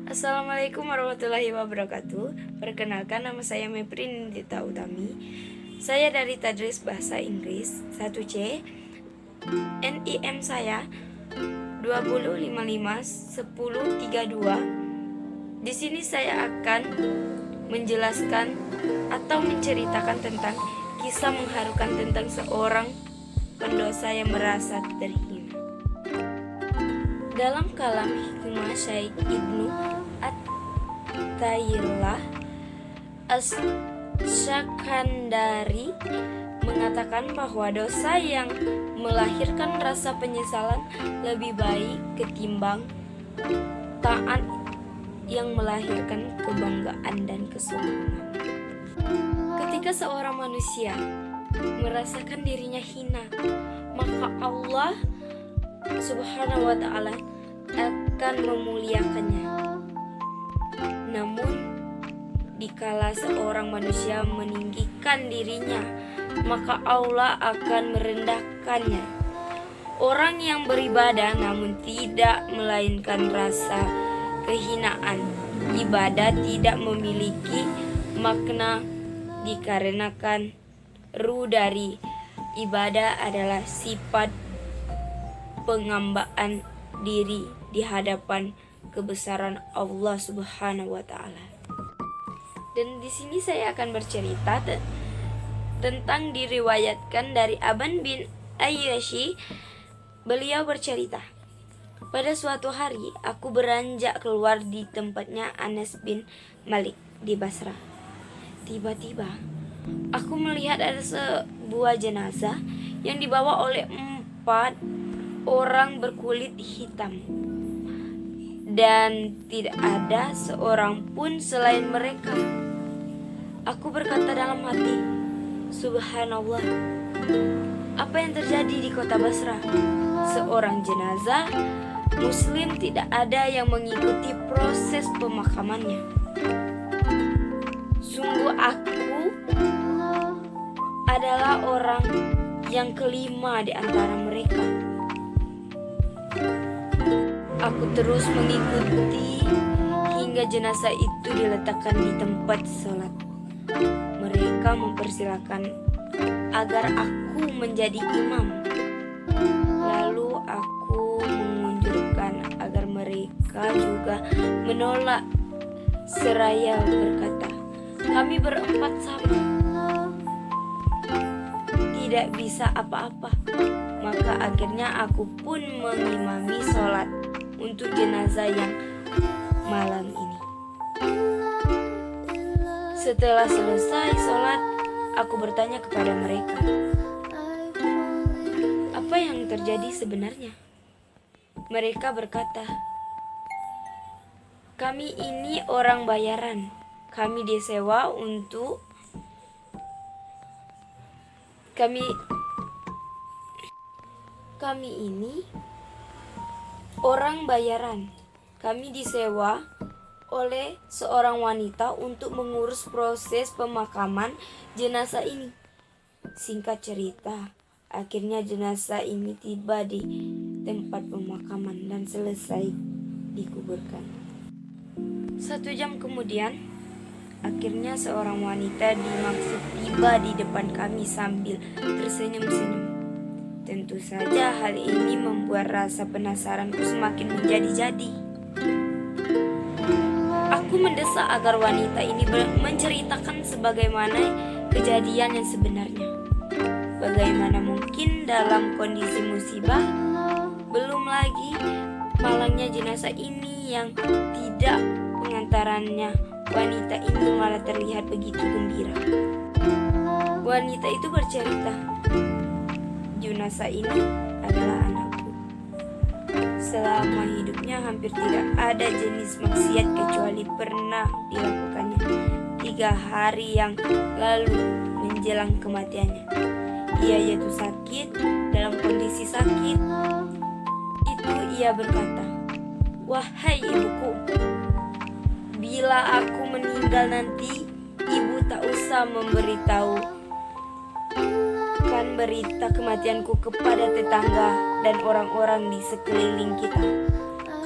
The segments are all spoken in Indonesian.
Assalamualaikum warahmatullahi wabarakatuh. Perkenalkan, nama saya Meprin Dita Utami. Saya dari Tadris Bahasa Inggris 1C. NIM saya 20551032. Di sini saya akan menjelaskan atau menceritakan tentang kisah mengharukan tentang seorang pendosa yang merasa terhina. Dalam kalam hikmah Syekh Ibnu At-Taillah As-Syakandari mengatakan bahwa dosa yang melahirkan rasa penyesalan lebih baik ketimbang taat yang melahirkan kebanggaan dan kesombongan. Ketika seorang manusia merasakan dirinya hina, maka Allah Subhanahu wa ta'ala akan memuliakannya. Namun dikala seorang manusia meninggikan dirinya, maka Allah akan merendahkannya. Orang yang beribadah namun tidak melainkan rasa kehinaan, ibadah tidak memiliki makna dikarenakan ruh dari ibadah adalah sifat penghambaan diri di hadapan kebesaran Allah Subhanahu wa taala. Dan di sini saya akan bercerita tentang diriwayatkan dari Aban bin Ayyashi. Beliau bercerita, pada suatu hari aku beranjak keluar di tempatnya Anas bin Malik di Basra. Tiba-tiba aku melihat ada sebuah jenazah yang dibawa oleh 4 orang berkulit hitam, dan tidak ada seorang pun selain mereka. Aku berkata dalam hati, subhanallah, apa yang terjadi di kota Basra? Seorang jenazah muslim tidak ada yang mengikuti proses pemakamannya. Sungguh aku adalah orang yang kelima di antara mereka. Aku terus mengikuti hingga jenazah itu diletakkan di tempat sholat. Mereka mempersilahkan agar aku menjadi imam. Lalu aku mengunjurkan agar mereka juga menolak seraya berkata, kami berempat sama, tidak bisa apa-apa. Maka akhirnya aku pun mengimami sholat untuk jenazah yang malam ini. Setelah selesai sholat, aku bertanya kepada mereka, apa yang terjadi sebenarnya? Mereka berkata, kami ini orang bayaran. Kami disewa untuk Kami ini orang bayaran. Kami disewa oleh seorang wanita untuk mengurus proses pemakaman jenazah ini. Singkat cerita, akhirnya jenazah ini tiba di tempat pemakaman dan selesai dikuburkan. 1 jam kemudian, akhirnya seorang wanita dimaksud tiba di depan kami sambil tersenyum-senyum. Tentu saja hal ini membuat rasa penasaranku semakin menjadi-jadi. Aku mendesak agar wanita ini menceritakan sebagaimana kejadian yang sebenarnya. Bagaimana mungkin dalam kondisi musibah, belum lagi malangnya jenazah ini yang tidak pengantarannya, wanita ini malah terlihat begitu gembira. Wanita itu bercerita, jenazah ini adalah anakku. Selama hidupnya hampir tidak ada jenis maksiat kecuali pernah dilakukannya 3 hari yang lalu menjelang kematiannya. Ia yaitu sakit. Dalam kondisi sakit itu ia berkata, wahai ibuku, bila aku meninggal nanti, ibu tak usah memberitahu berita kematianku kepada tetangga dan orang-orang di sekeliling kita,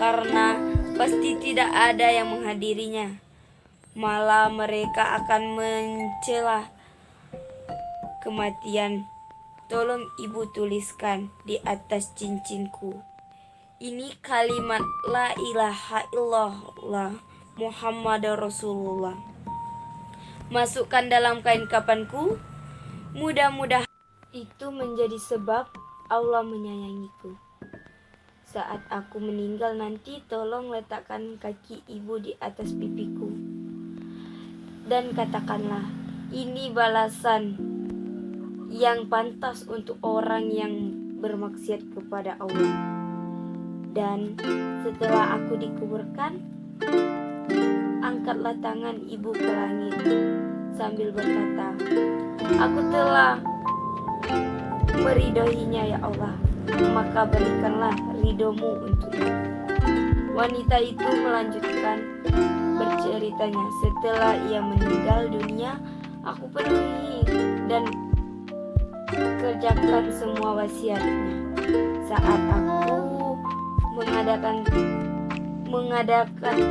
karena pasti tidak ada yang menghadirinya. Malah mereka akan mencela kematian. Tolong ibu tuliskan di atas cincinku. Ini kalimat la ilaha illallah Muhammad Rasulullah. Masukkan dalam kain kafanku. Mudah-mudahan itu menjadi sebab Allah menyayangiku. Saat aku meninggal nanti, tolong letakkan kaki ibu di atas pipiku. Dan katakanlah, ini balasan yang pantas untuk orang yang bermaksiat kepada Allah. Dan setelah aku dikuburkan, angkatlah tangan ibu ke langit sambil berkata, aku telah meridhoinya ya Allah, maka berikanlah ridhomu untuknya. Wanita itu melanjutkan berceritanya, setelah ia meninggal dunia, aku penuhi dan kerjakan semua wasiatnya. Saat aku mengadakan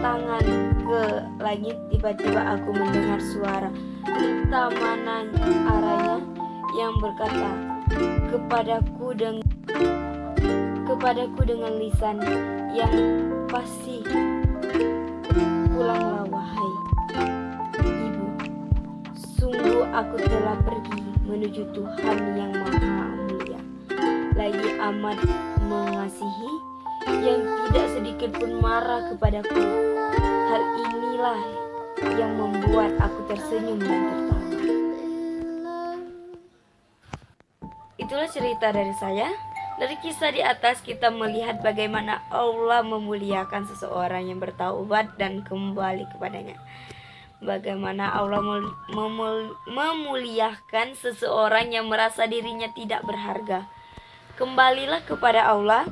tangan ke langit, tiba-tiba aku mendengar suara entah mana arahnya yang berkata kepadaku dengan lisan yang fasih, pulanglah wahai ibu, sungguh aku telah pergi menuju Tuhan yang maha mulia, lagi amat mengasihi, yang tidak sedikit pun marah kepadaku. Hal inilah yang membuat aku tersenyum dan tertawa. Itulah cerita dari saya. Dari kisah di atas kita melihat bagaimana Allah memuliakan seseorang yang bertaubat dan kembali kepadanya. Bagaimana Allah memuliakan seseorang yang merasa dirinya tidak berharga. Kembalilah kepada Allah.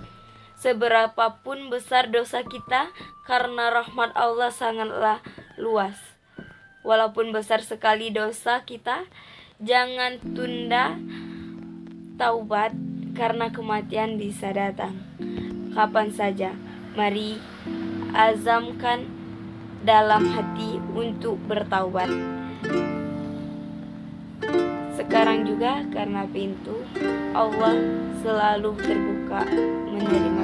Seberapapun besar dosa kita, karena rahmat Allah sangatlah luas. Walaupun besar sekali dosa kita, jangan tunda taubat, karena kematian bisa datang kapan saja. Mari azamkan dalam hati untuk bertaubat sekarang juga, karena pintu Allah selalu terbuka menerima